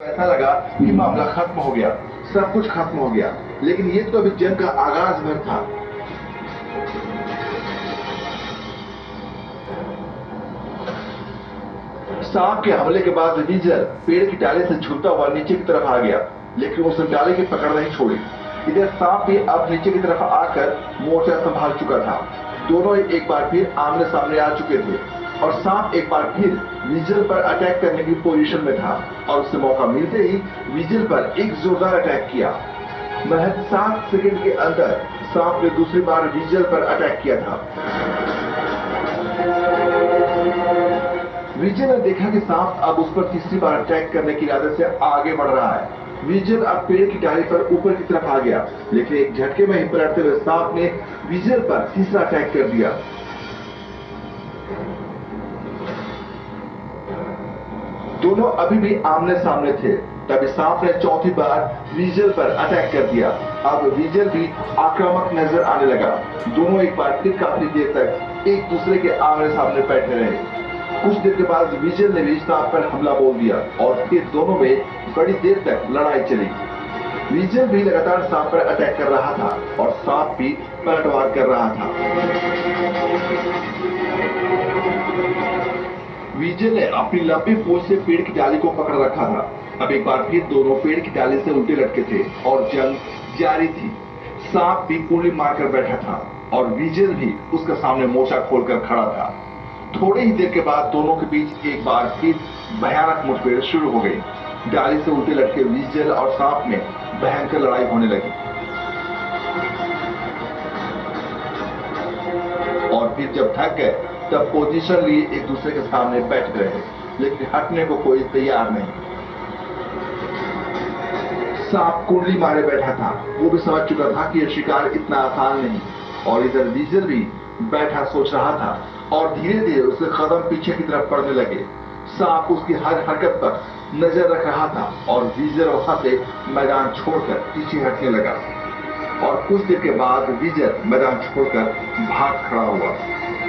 ऐसा लगा कि मामला खत्म हो गया, सब कुछ खत्म हो गया, लेकिन ये तो अभी जंग का आगाज भर था। सांप के हमले के बाद विजय पेड़ की डाली से झूलता हुआ नीचे की तरफ आ गया, लेकिन उसने डाली की पकड़ नहीं छोड़ी। इधर सांप भी अब नीचे की तरफ आकर मोर्चा संभाल चुका था। दोनों एक बार फिर आमने सामने आ चुके थे और सांप एक बार फिर विजय पर अटैक करने की पोजीशन में था और उससे मौका मिलते ही विजय पर एक जोरदार अटैक किया। महज 7 सेकंड के अंदर सांप ने दूसरी बार विजय पर अटैक किया था। विजय ने देखा कि सांप अब उस पर तीसरी बार अटैक करने की इरादे से आगे बढ़ रहा है। विजय अब पेड़ की डाली पर ऊपर की तरफ आ गया, लेकिन एक झटके में ही पलटते हुए सांप ने विजय पर तीसरा अटैक कर दिया। दोनों अभी भी आमने सामने थे, तभी सांप ने चौथी बार विजय पर अटैक कर दिया। अब विजय भी आक्रामक नजर आने लगा। दोनों एक बार फिर काफी देर तक एक दूसरे के आमने सामने बैठे रहे। कुछ देर के बाद विजय ने भी सांप पर हमला बोल दिया और फिर दोनों में बड़ी देर तक लड़ाई चली। विजय भी लगातार सांप पर अटैक कर रहा था और सांप भी पलटवार कर रहा था। विजय ने अपनी लंबी पूंछ से पेड़ की डाली को पकड़ रखा था। अब एक बार फिर दोनों पेड़ की डाली से उल्टे लटके थे और जंग जारी थी। सांप भी कुंडली मारकर बैठा था और विजय भी उसके सामने मोर्चा खोलकर खड़ा था। थोड़ी ही देर के बाद दोनों के बीच एक बार फिर भयानक मुठभेड़ शुरू हो गई। डाली से उल्टे लटके विजय और सांप में भयंकर लड़ाई होने लगी और फिर जब थक गए तब पोजीशन लिए एक दूसरे के सामने बैठ गए, लेकिन हटने को कोई तैयार नहीं। सांप कुंडली मारे बैठा था, वो भी समझ चुका था कि यह शिकार इतना आसान नहीं। और इधर विजय भी बैठा सोच रहा था और धीरे धीरे उसके कदम पीछे की तरफ पड़ने लगे। सांप उसकी हर हरकत पर नजर रख रहा था और विजय वहां से मैदान छोड़कर पीछे हटने लगा और कुछ देर के बाद विजय मैदान छोड़कर भाग खड़ा हुआ।